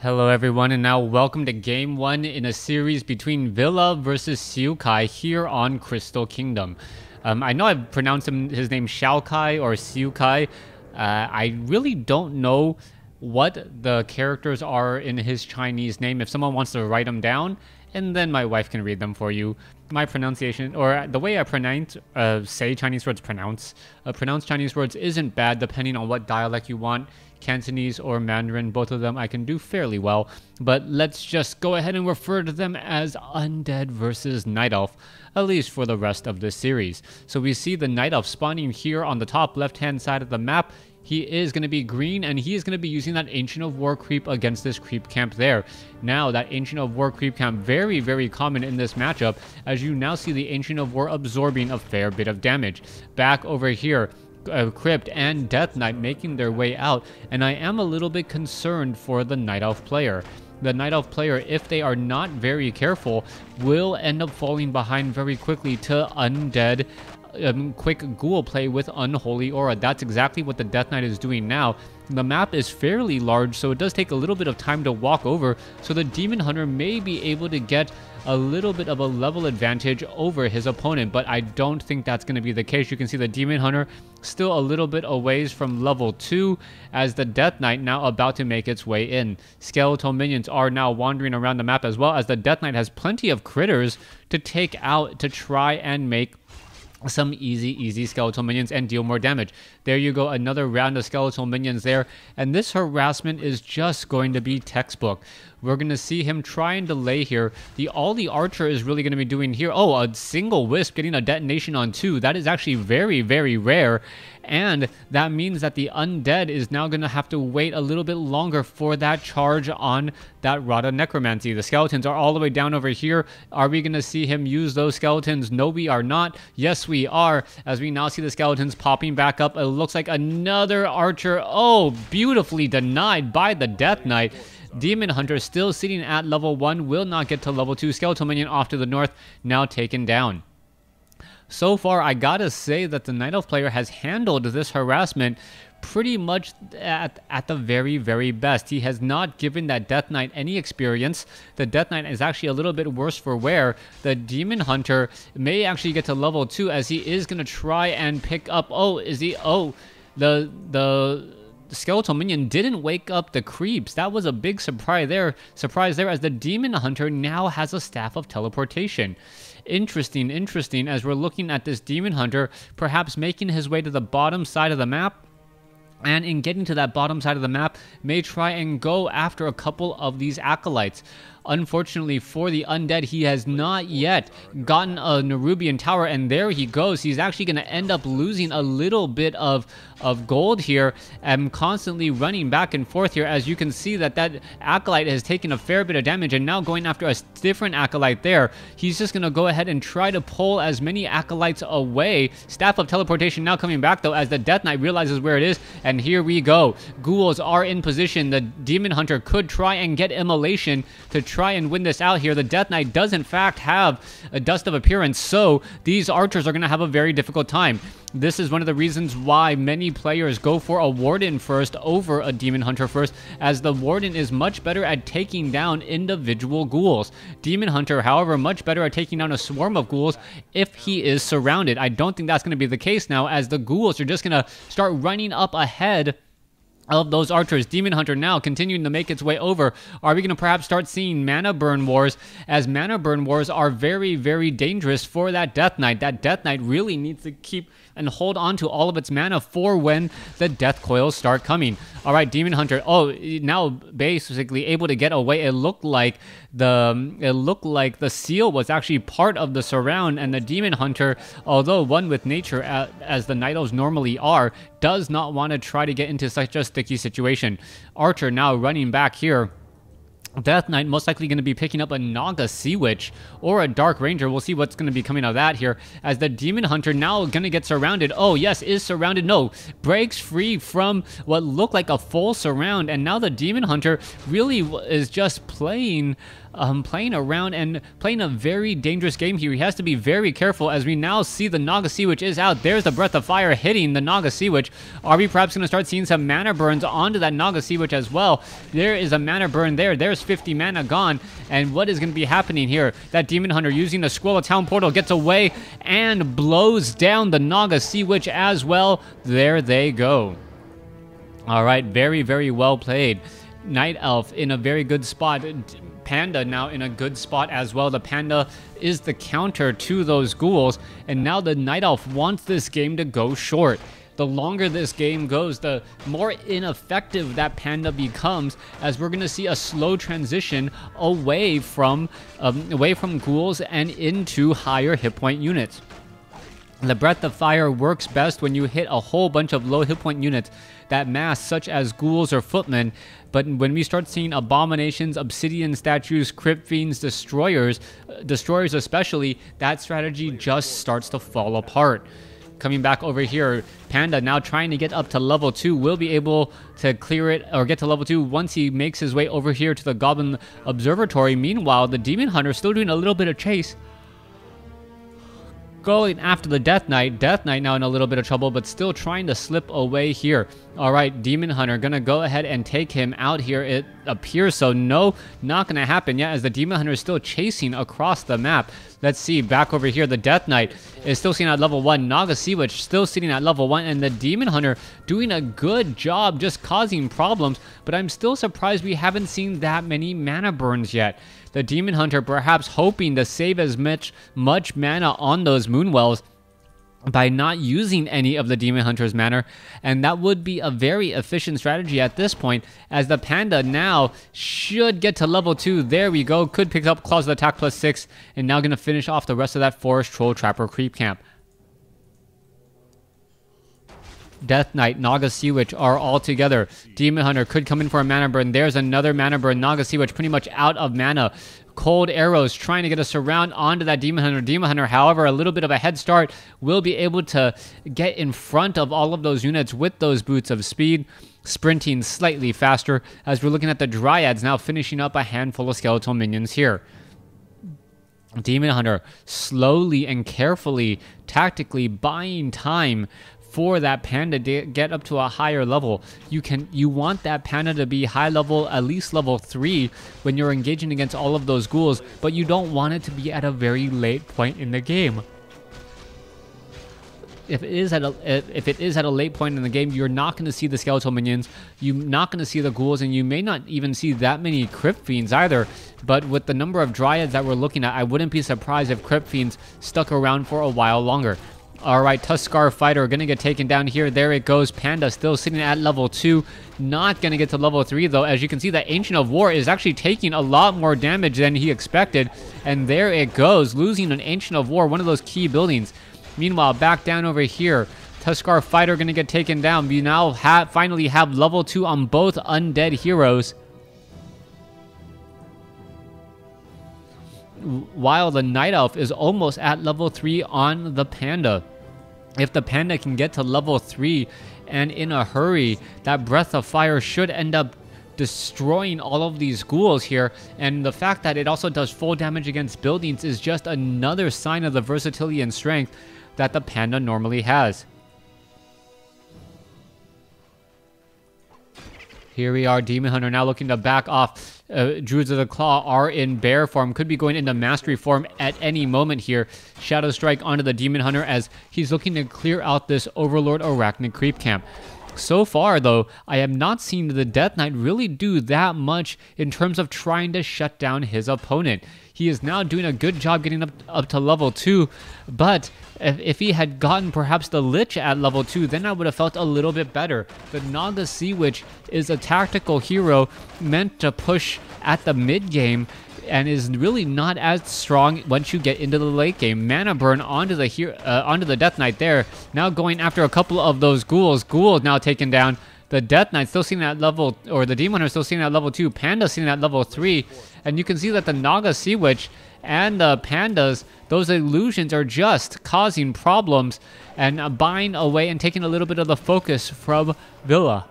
Hello everyone, and now welcome to Game 1 in a series between Villa versus Xiaokai here on Crystal Kingdom. I know I've pronounced his name Xiaokai or Xiaokai. I really don't know what the characters are in his Chinese name. If someone wants to write them down, and then my wife can read them for you. My pronunciation, or the way I say Chinese words, pronounce Chinese words isn't bad depending on what dialect you want. Cantonese or Mandarin, both of them I can do fairly well, but let's just go ahead and refer to them as Undead versus Night Elf, at least for the rest of this series. So we see the Night Elf spawning here on the top left-hand side of the map. He is going to be green, and he is going to be using that Ancient of War creep against this creep camp there. Now, that Ancient of War creep camp, very, very common in this matchup, as you now see the Ancient of War absorbing a fair bit of damage. Back over here, Crypt and Death Knight making their way out, and I am a little bit concerned for the Night Elf player. The Night Elf player, if they are not very careful, will end up falling behind very quickly to Undead quick ghoul play with Unholy Aura. That's exactly what the Death Knight is doing now. The map is fairly large, so it does take a little bit of time to walk over, so the Demon Hunter may be able to get a little bit of a level advantage over his opponent, but I don't think that's going to be the case. You can see the Demon Hunter still a little bit away from level 2 as the Death Knight now about to make its way in. Skeletal minions are now wandering around the map, as well as the Death Knight has plenty of critters to take out to try and make some easy skeletal minions and deal more damage. There you go, another round of skeletal minions there, and this harassment is just going to be textbook. We're going to see him trying to lay here. All the archer is really going to be doing here, oh, a single wisp getting a detonation on 2. That is actually very, very rare, and that means that the Undead is now going to have to wait a little bit longer for that charge on that Rod of Necromancy. The skeletons are all the way down over here. Are we going to see him use those skeletons? No, we are not. Yes, we are, as we now see the skeletons popping back up. It looks like another archer. Oh, beautifully denied by the Death Knight. Demon Hunter still sitting at level 1, will not get to level 2. Skeletal Minion off to the north, now taken down. So far, I gotta say that the Night Elf player has handled this harassment pretty much at the very, very best. He has not given that Death Knight any experience. The Death Knight is actually a little bit worse for wear. The Demon Hunter may actually get to level 2 as he is gonna try and pick up, the Skeletal Minion didn't wake up the creeps. That was a big surprise there as the Demon Hunter now has a Staff of Teleportation. Interesting, as we're looking at this Demon Hunter perhaps making his way to the bottom side of the map, and in getting to that bottom side of the map may try and go after a couple of these acolytes. Unfortunately for the Undead, he has not yet gotten a Nerubian Tower, and there he goes. He's actually going to end up losing a little bit of gold here, and constantly running back and forth here, as you can see that Acolyte has taken a fair bit of damage, and now going after a different Acolyte there. He's just going to go ahead and try to pull as many Acolytes away. Staff of Teleportation now coming back, though, as the Death Knight realizes where it is, and here we go. Ghouls are in position. The Demon Hunter could try and get Immolation to try and win this out here. The Death Knight does in fact have a Dust of Appearance, so these archers are going to have a very difficult time. This is one of the reasons why many players go for a Warden first over a Demon Hunter first, as the Warden is much better at taking down individual ghouls. Demon Hunter, however, much better at taking down a swarm of ghouls if he is surrounded. I don't think that's going to be the case now, as the ghouls are just going to start running up ahead of those archers. Demon Hunter now continuing to make its way over. Are we going to perhaps start seeing Mana Burn Wars, as Mana Burn Wars are very, very dangerous for that Death Knight. That Death Knight really needs to keep and hold on to all of its mana for when the death coils start coming. All right, Demon Hunter, now basically able to get away. It looked like the seal was actually part of the surround, and the Demon Hunter, although one with nature as the Night Elves normally are, does not want to try to get into such a sticky situation. Archer now running back here, Death Knight most likely going to be picking up a Naga Sea Witch or a Dark Ranger. We'll see what's going to be coming out of that here, as the Demon Hunter now going to get surrounded. Oh yes, is surrounded. No, breaks free from what looked like a full surround, and now the Demon Hunter really is just playing around and playing a very dangerous game here. He has to be very careful, as we now see the Naga Sea Witch is out. There's the Breath of Fire hitting the Naga Sea Witch. Are we perhaps going to start seeing some mana burns onto that Naga Sea Witch as well? There is a mana burn there. There's 50 mana gone. And what is going to be happening here? That Demon Hunter using the Scroll of Town portal gets away and blows down the Naga Sea Witch as well. There they go. All right, very, very well played. Night Elf in a very good spot. Panda now in a good spot as well. The Panda is the counter to those ghouls, and now the Night Elf wants this game to go short. The longer this game goes, the more ineffective that Panda becomes, as we're going to see a slow transition away from ghouls and into higher hit point units. The Breath of Fire works best when you hit a whole bunch of low hit point units that mass, such as ghouls or footmen. But when we start seeing abominations, obsidian statues, crypt fiends, destroyers especially, that strategy just starts to fall apart. Coming back over here, Panda now trying to get up to level 2, will be able to clear it or get to level 2 once he makes his way over here to the Goblin Observatory. Meanwhile, the Demon Hunter still doing a little bit of chase, going after the Death Knight. Death Knight now in a little bit of trouble, but still trying to slip away here. All right, Demon Hunter gonna go ahead and take him out here, it appears. So no, not gonna happen yet, as the Demon Hunter is still chasing across the map. Let's see, back over here, the Death Knight is still sitting at level 1. Naga Sea Witch still sitting at level 1, and the Demon Hunter doing a good job just causing problems, but I'm still surprised we haven't seen that many mana burns yet. The Demon Hunter perhaps hoping to save as much mana on those Moonwells by not using any of the Demon Hunter's mana, and that would be a very efficient strategy at this point, as the Panda now should get to level 2. There we go, could pick up Claws of Attack +6, and now going to finish off the rest of that Forest Troll Trapper Creep Camp. Death Knight, Naga Sea Witch are all together. Demon Hunter could come in for a mana burn. There's another mana burn. Naga Sea Witch pretty much out of mana. Cold Arrows trying to get a surround onto that Demon Hunter. Demon Hunter, however, a little bit of a head start, will be able to get in front of all of those units with those Boots of Speed, sprinting slightly faster, as we're looking at the Dryads now finishing up a handful of skeletal minions here. Demon Hunter slowly and carefully, tactically buying time for that Panda to get up to a higher level. You want that Panda to be high level, at least level 3, when you're engaging against all of those ghouls, but you don't want it to be at a very late point in the game. If it is at a late point in the game, you're not going to see the skeletal minions, you're not going to see the ghouls, and you may not even see that many crypt fiends either. But with the number of Dryads that we're looking at, I wouldn't be surprised if crypt fiends stuck around for a while longer. Alright, Tuskar Fighter gonna get taken down here. There it goes. Panda still sitting at level 2. Not gonna get to level 3 though. As you can see, the Ancient of War is actually taking a lot more damage than he expected. And there it goes, losing an Ancient of War, one of those key buildings. Meanwhile, back down over here, Tuskar Fighter gonna get taken down. We now finally have level 2 on both Undead heroes, while the Night Elf is almost at level 3 on the Panda. If the Panda can get to level 3 and in a hurry, that Breath of Fire should end up destroying all of these ghouls here. And the fact that it also does full damage against buildings is just another sign of the versatility and strength that the Panda normally has. Here we are, Demon Hunter now looking to back off. Druids of the Claw are in bear form, could be going into mastery form at any moment here. Shadow Strike onto the Demon Hunter as he's looking to clear out this Overlord Arachnid creep camp. So far, though, I have not seen the Death Knight really do that much in terms of trying to shut down his opponent. He is now doing a good job getting up to level 2, but if he had gotten perhaps the Lich at level 2, then I would have felt a little bit better. The Naga Sea Witch is a tactical hero meant to push at the mid game, and is really not as strong once you get into the late game. Mana burn onto the Death Knight there. Now going after a couple of those ghouls. Ghouls now taken down. The Death Knight still sitting at level, or the Demon Hunter still sitting at level 2. Panda sitting at level 3. And you can see that the Naga Sea Witch and the Pandas, those illusions are just causing problems and buying away and taking a little bit of the focus from Villa.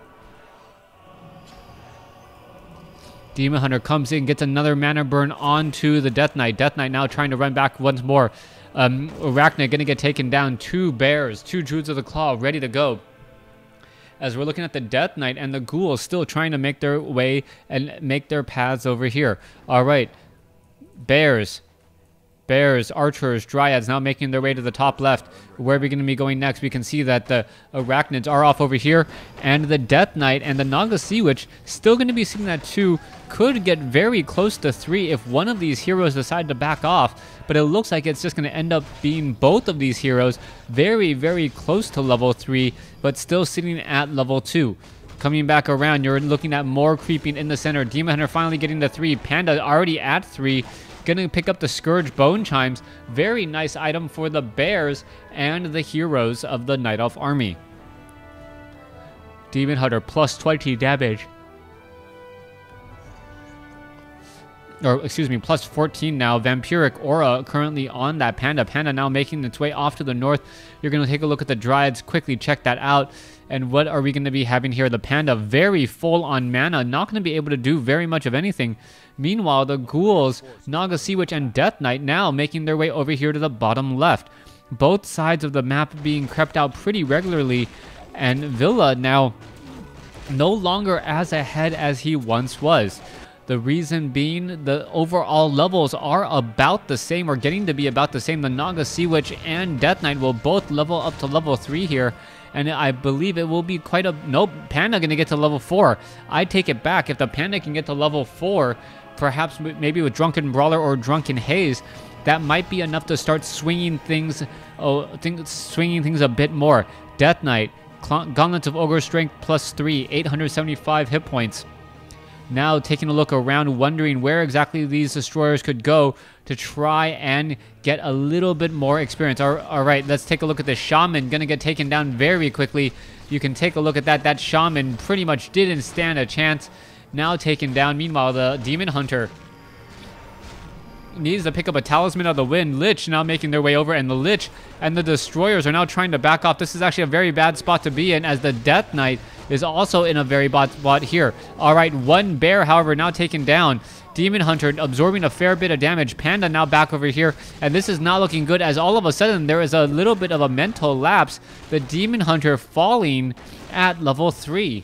Demon Hunter comes in, gets another mana burn onto the Death Knight. Death Knight now trying to run back once more. Arachnid going to get taken down. 2 bears, 2 Druids of the Claw ready to go. As we're looking at the Death Knight and the Ghouls still trying to make their way and make their paths over here. All right. Bears, Archers, Dryads now making their way to the top left. Where are we going to be going next? We can see that the Arachnids are off over here. And the Death Knight and the Naga Sea Witch still going to be sitting at 2. Could get very close to 3 if one of these heroes decide to back off. But it looks like it's just going to end up being both of these heroes very, very close to level 3, but still sitting at level 2. Coming back around, you're looking at more creeping in the center. Demon Hunter finally getting to 3. Panda already at 3. Gonna pick up the Scourge Bone Chimes. Very nice item for the bears and the heroes of the Night Elf army. Demon Hunter plus 20 damage. Or, excuse me, plus 14 now. Vampiric Aura currently on that Panda. Panda now making its way off to the north. You're going to take a look at the Dryads. Quickly check that out. And what are we going to be having here? The Panda very full on mana. Not going to be able to do very much of anything. Meanwhile, the Ghouls, Naga Sea Witch, and Death Knight now making their way over here to the bottom left. Both sides of the map being crept out pretty regularly. And Villa now no longer as ahead as he once was. The reason being the overall levels are about the same, or getting to be about the same. The Naga Sea Witch and Death Knight will both level up to level 3 here. And I believe it will be quite a... Nope, Panda going to get to level 4. I take it back. If the Panda can get to level 4, perhaps maybe with Drunken Brawler or Drunken Haze, that might be enough to start swinging things, swinging things a bit more. Death Knight, Gauntlets of Ogre Strength plus 3, 875 hit points. Now taking a look around, wondering where exactly these destroyers could go to try and get a little bit more experience. All right, let's take a look at the Shaman. Gonna get taken down very quickly. You can take a look at that. That Shaman pretty much didn't stand a chance. Now taken down. Meanwhile, the Demon Hunter needs to pick up a Talisman of the Wind. Lich now making their way over, and the Lich and the Destroyers are now trying to back off. This is actually a very bad spot to be in, as the Death Knight is also in a very bad spot here. All right, one bear, however, now taken down. Demon Hunter absorbing a fair bit of damage. Panda now back over here, and this is not looking good, as all of a sudden there is a little bit of a mental lapse. The Demon Hunter falling at level 3.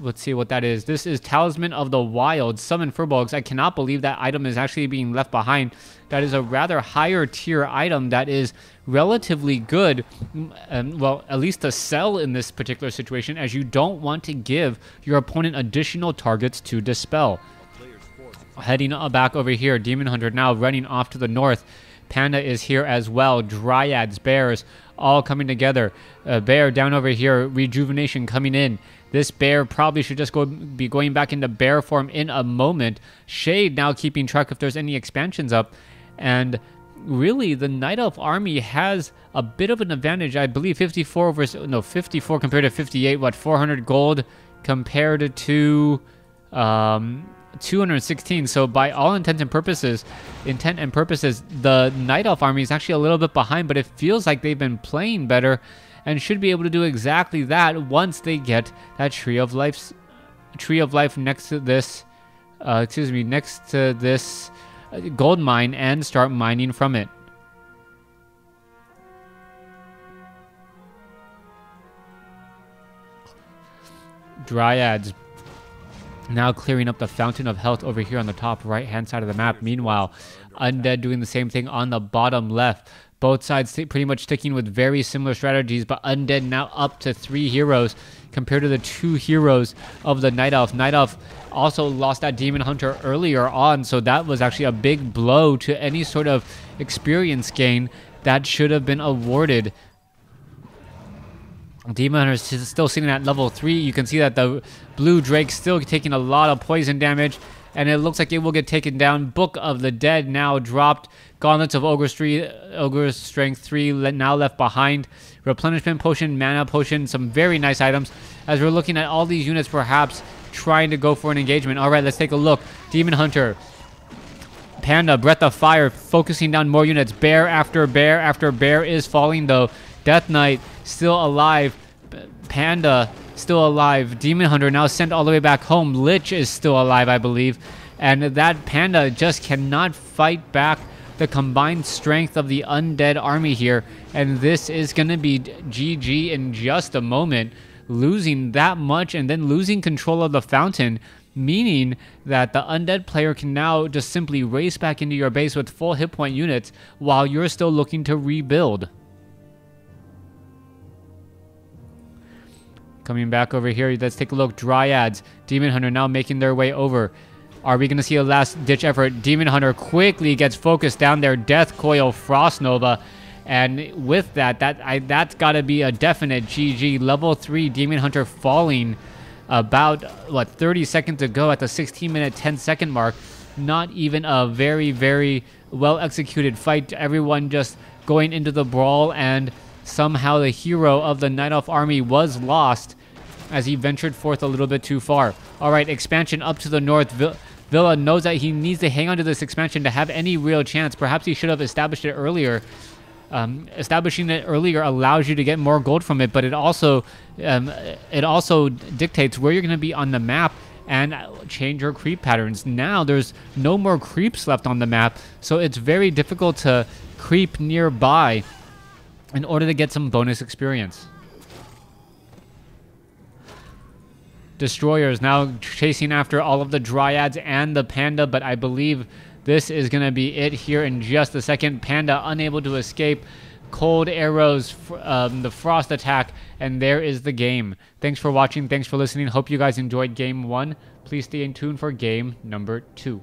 Let's see what that is. This is Talisman of the Wild. Summon Furbolgs. I cannot believe that item is actually being left behind. That is a rather higher tier item that is relatively good. Well, at least to sell in this particular situation, as you don't want to give your opponent additional targets to dispel. Heading back over here. Demon Hunter now running off to the north. Panda is here as well. Dryads, bears, all coming together. Bear down over here. Rejuvenation coming in. This bear probably should just be going back into bear form in a moment. Shade now keeping track if there's any expansions up. And really, the Night Elf army has a bit of an advantage. I believe 54 compared to 58. What, 400 gold compared to 216. So by all intent and purposes, the Night Elf army is actually a little bit behind, but it feels like they've been playing better and should be able to do exactly that once they get that Tree of Life next to this, next to this gold mine and start mining from it. Dryads now clearing up the Fountain of Health over here on the top right hand side of the map. Meanwhile, Undead doing the same thing on the bottom left. Both sides pretty much sticking with very similar strategies, but Undead now up to 3 heroes compared to the 2 heroes of the Night Elf. Night Elf also lost that Demon Hunter earlier on, so that was actually a big blow to any sort of experience gain that should have been awarded. Demon Hunter is still sitting at level 3. You can see that the Blue Drake still taking a lot of poison damage. and it looks like it will get taken down. Book of the Dead now dropped. Gauntlets of Ogre Strength 3 now left behind. Replenishment Potion, Mana Potion, some very nice items. As we're looking at all these units perhaps trying to go for an engagement. All right, let's take a look. Demon Hunter. Panda, Breath of Fire, focusing down more units. Bear after bear after bear is falling, though. Death Knight still alive. Panda still alive. Demon Hunter now sent all the way back home. Lich is still alive, I believe. And that Panda just cannot fight back the combined strength of the Undead army here. And this is going to be GG in just a moment. Losing that much and then losing control of the fountain, meaning that the Undead player can now just simply race back into your base with full hit point units while you're still looking to rebuild. Coming back over here, let's take a look. Dryads, Demon Hunter now making their way over. Are we going to see a last-ditch effort? Demon Hunter quickly gets focused down there. Death Coil, Frost Nova. And with that, that's got to be a definite GG. Level 3 Demon Hunter falling about, 30 seconds ago at the 16-minute, 10-second mark. Not even a very, very well-executed fight. Everyone just going into the brawl, and somehow the hero of the Night Elf army was lost as he ventured forth a little bit too far. All right, expansion up to the north. Villa knows that he needs to hang on to this expansion to have any real chance. Perhaps he should have established it earlier. Establishing it earlier allows you to get more gold from it, but it also dictates where you're going to be on the map and change your creep patterns. Now there's no more creeps left on the map, so it's very difficult to creep nearby in order to get some bonus experience. Destroyers now chasing after all of the Dryads and the Panda, but I believe this is going to be it here in just a second. Panda unable to escape. Cold arrows, the frost attack, and there is the game. Thanks for watching. Thanks for listening. Hope you guys enjoyed game 1. Please stay in tune for game number 2.